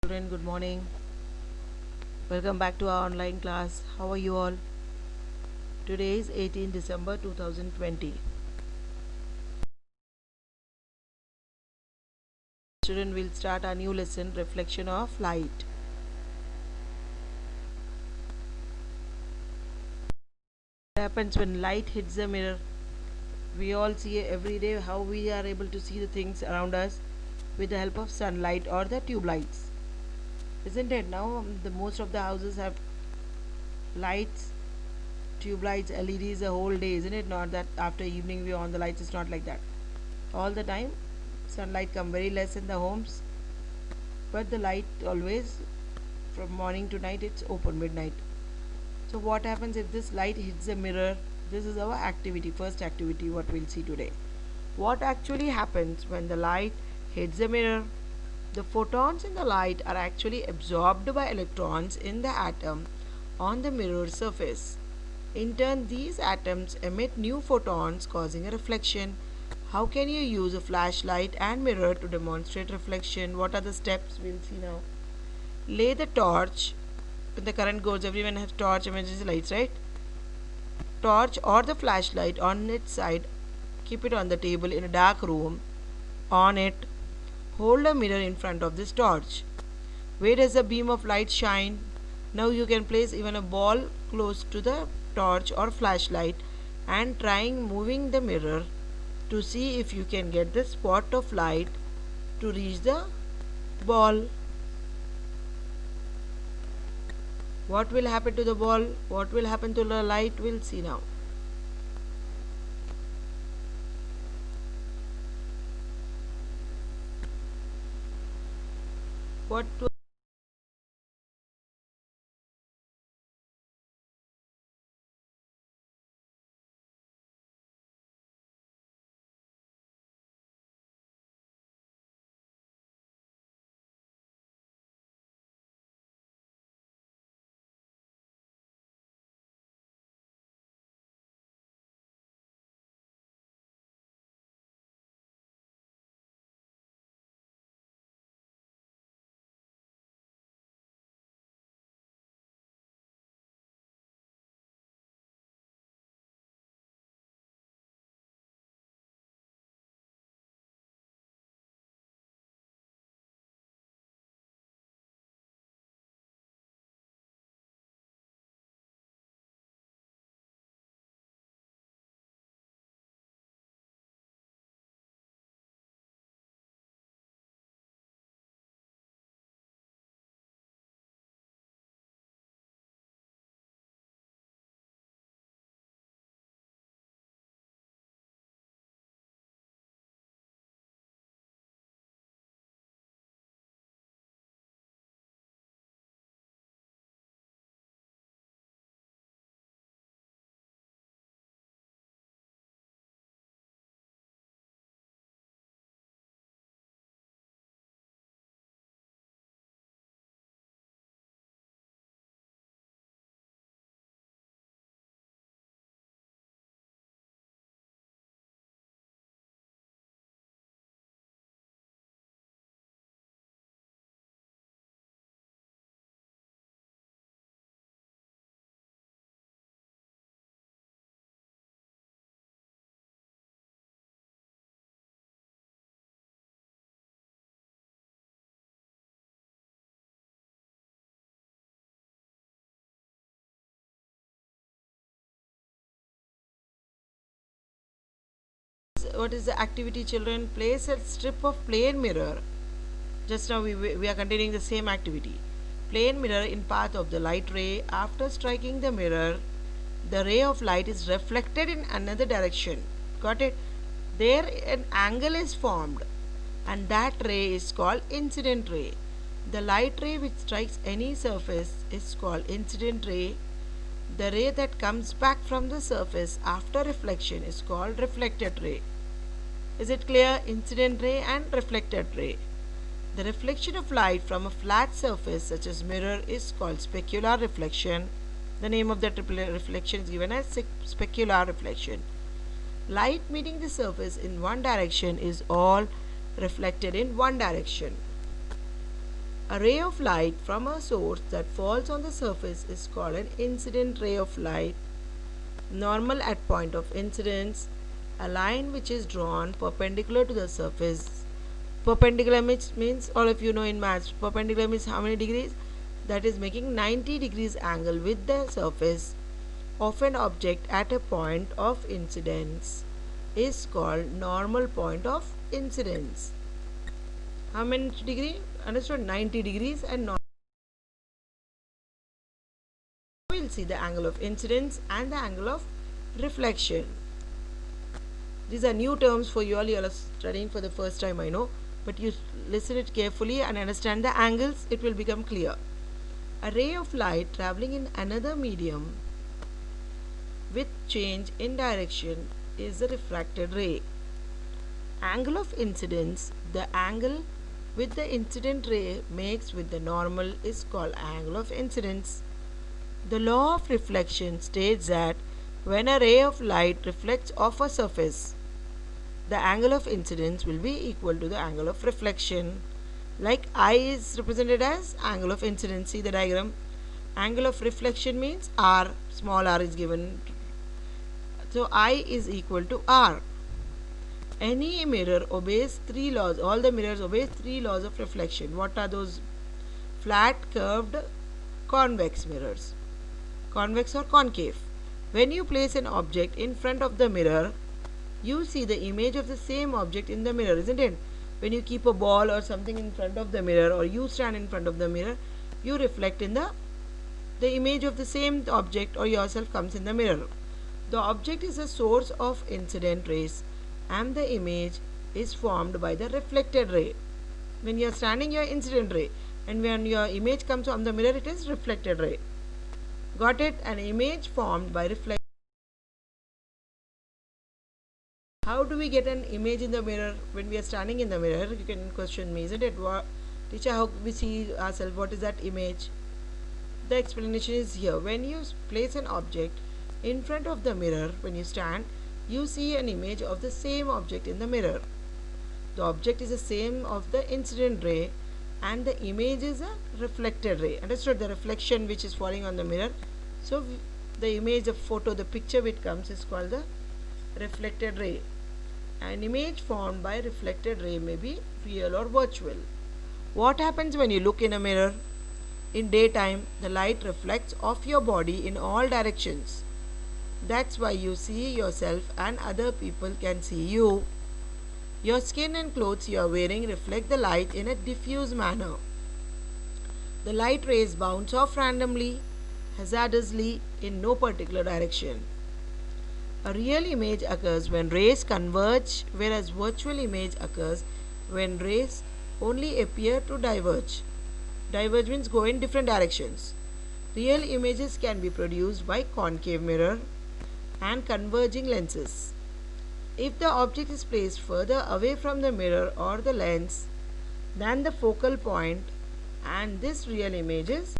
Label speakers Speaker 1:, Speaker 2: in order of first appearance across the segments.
Speaker 1: Children, good morning. Welcome back to our online class. How are you all? Today is 18 December 2020. Children, will start our new lesson, Reflection of Light. What happens when light hits the mirror? We all see every day how we are able to see the things around us with the help of sunlight or the tube lights. Isn't it? Now the most of the houses have lights, tube lights, LEDs the whole day, isn't it? Not that after evening we on the lights. It's not like that. All the time sunlight come very less in the homes, but the light always from morning to night it's open midnight. So what happens if this light hits the mirror? This is our activity, first activity what we'll see today. What actually happens when the light hits the mirror? The photons in the light are actually absorbed by electrons in the atom on the mirror surface. In turn, these atoms emit new photons, causing a reflection. How can you use a flashlight and mirror to demonstrate reflection? What are the steps? We'll see now. Lay the torch. When the current goes, everyone has torch, emergency lights, right? Torch or the flashlight on its side. Keep it on the table in a dark room. On it, hold a mirror in front of this torch. Where does the beam of light shine? Now you can place even a ball close to the torch or flashlight and trying moving the mirror to see if you can get the spot of light to reach the ball. What will happen to the ball? What will happen to the light? We'll see now. What is the activity, children? Place a strip of plain mirror. Just now we are continuing the same activity. Plane mirror in path of the light ray. After striking the mirror, the ray of light is reflected in another direction. Got it? There an angle is formed and that ray is called incident ray. The light ray which strikes any surface is called incident ray. The ray that comes back from the surface after reflection is called reflected ray. Is it clear? Incident ray and reflected ray. The reflection of light from a flat surface such as mirror is called specular reflection. The name of that reflection is given as specular reflection. Light meeting the surface in one direction is all reflected in one direction. A ray of light from a source that falls on the surface is called an incident ray of light. Normal at point of incidence, a line which is drawn perpendicular to the surface. Perpendicular means all of you know in maths, perpendicular means how many degrees? That is making 90 degrees angle with the surface of an object at a point of incidence is called normal point of incidence. How many degree? Understood? 90 degrees and normal. We'll see the angle of incidence and the angle of reflection. These are new terms for you all. You all are studying for the first time, I know, but you listen it carefully and understand the angles, it will become clear. A ray of light traveling in another medium with change in direction is a refracted ray. Angle of incidence, the angle with the incident ray makes with the normal is called angle of incidence. The law of reflection states that when a ray of light reflects off a surface, the angle of incidence will be equal to the angle of reflection. Like I is represented as angle of incidence. See the diagram. Angle of reflection means R, small r is given. So I is equal to R. Any mirror obeys three laws. All the mirrors obey three laws of reflection. What are those? Flat, curved, convex mirrors. Convex or concave. When you place an object in front of the mirror, you see the image of the same object in the mirror, isn't it? When you keep a ball or something in front of the mirror, or you stand in front of the mirror, you reflect in the image of the same object or yourself comes in the mirror. The object is a source of incident rays and the image is formed by the reflected ray. When you are standing, your incident ray, and when your image comes on the mirror, it is reflected ray. Got it? An image formed by reflection. How do we get an image in the mirror when we are standing in the mirror? You can question me, isn't it? What, teacher, how we see ourselves? What is that image? The explanation is here. When you place an object in front of the mirror, when you stand, you see an image of the same object in the mirror. The object is the same of the incident ray and the image is a reflected ray. Understood? The reflection which is falling on the mirror. So the image, the photo, the picture which comes is called the reflected ray. An image formed by reflected ray may be real or virtual. What happens when you look in a mirror? In daytime, the light reflects off your body in all directions. That's why you see yourself and other people can see you. Your skin and clothes you are wearing reflect the light in a diffuse manner. The light rays bounce off randomly, hazardously, in no particular direction. A real image occurs when rays converge, whereas virtual image occurs when rays only appear to diverge. Diverge means go in different directions. Real images can be produced by concave mirror and converging lenses. If the object is placed further away from the mirror or the lens than the focal point, and this real image is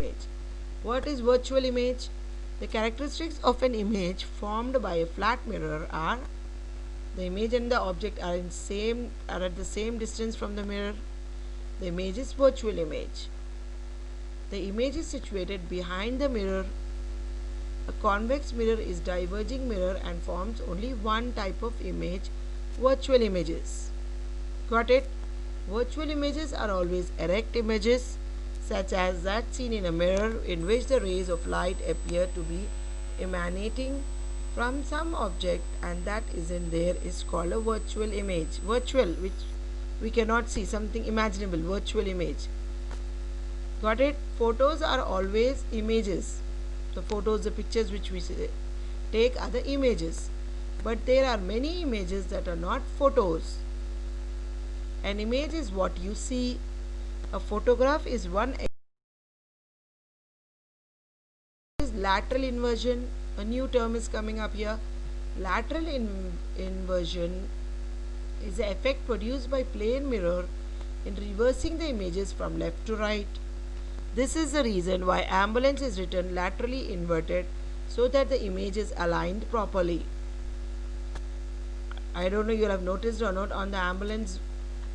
Speaker 1: image. What is virtual image? The characteristics of an image formed by a flat mirror are: the image and the object are at the same distance from the mirror. The image is virtual image. The image is situated behind the mirror. A convex mirror is diverging mirror and forms only one type of image, virtual images. Got it? Virtual images are always erect images, such as that seen in a mirror in which the rays of light appear to be emanating from some object, and that isn't there is called a virtual image. Virtual, which we cannot see, something imaginable, virtual image. Got it? Photos are always images. The photos, the pictures which we take are the images. But there are many images that are not photos. An image is what you see. A photograph is one. Is lateral inversion. A new term is coming up here. Lateral inversion is the effect produced by plane mirror in reversing the images from left to right. This is the reason why ambulance is written laterally inverted, so that the image is aligned properly. I don't know you have noticed or not, on the ambulance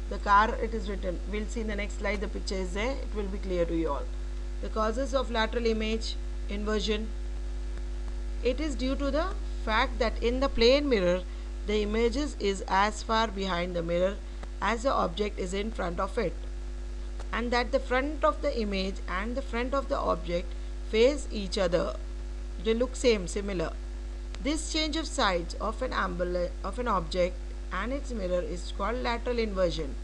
Speaker 1: The car, it is written. We'll see in the next slide, the picture is there, it will be clear to you all. The causes of lateral image inversion. It is due to the fact that in the plane mirror, the images is as far behind the mirror as the object is in front of it, and that the front of the image and the front of the object face each other. They look similar. This change of sides of an object and its mirror is called lateral inversion.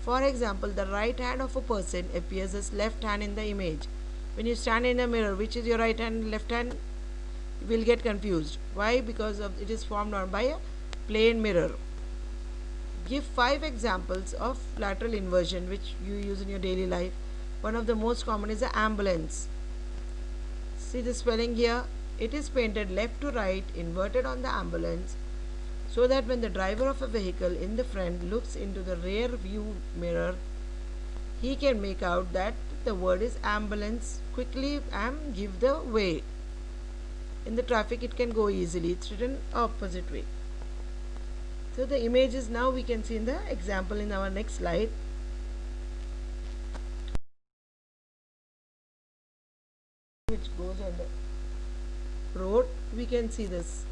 Speaker 1: For example, the right hand of a person appears as left hand in the image. When you stand in a mirror, which is your right hand and left hand, you will get confused. Why? Because of it is formed on by a plane mirror. Give 5 examples of lateral inversion which you use in your daily life. One of the most common is the ambulance. See the spelling here. It is painted left to right, inverted on the ambulance, so that when the driver of a vehicle in the front looks into the rear view mirror, he can make out that the word is ambulance quickly and give the way. In the traffic, it can go easily. It's written opposite way. So the images now we can see in the example in our next slide. Which goes on the road, we can see this.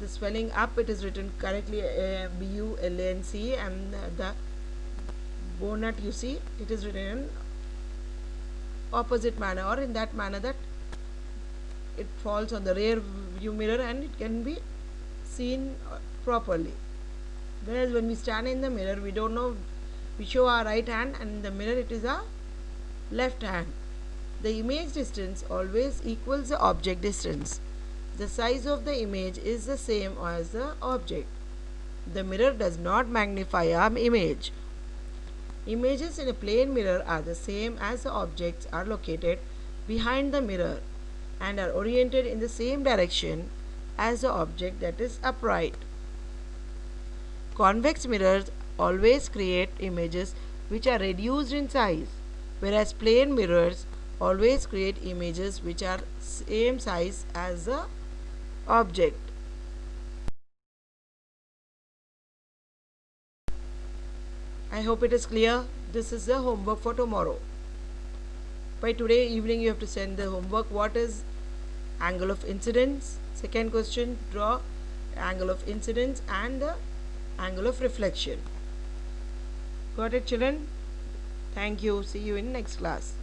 Speaker 1: The spelling up, it is written correctly BULANC, and the bonnet, you see, it is written in opposite manner, or in that manner that it falls on the rear view mirror and it can be seen properly. Whereas when we stand in the mirror, we don't know, we show our right hand, and in the mirror it is our left hand. The image distance always equals the object distance. The size of the image is the same as the object. The mirror does not magnify our image. Images in a plane mirror are the same as the objects are located behind the mirror and are oriented in the same direction as the object that is upright. Convex mirrors always create images which are reduced in size, whereas plane mirrors always create images which are same size as the object. I hope it is clear. This is the homework for tomorrow. By today evening you have to send the homework. What is angle of incidence? Second question, draw angle of incidence and the angle of reflection. Got it, children? Thank you. See you in next class.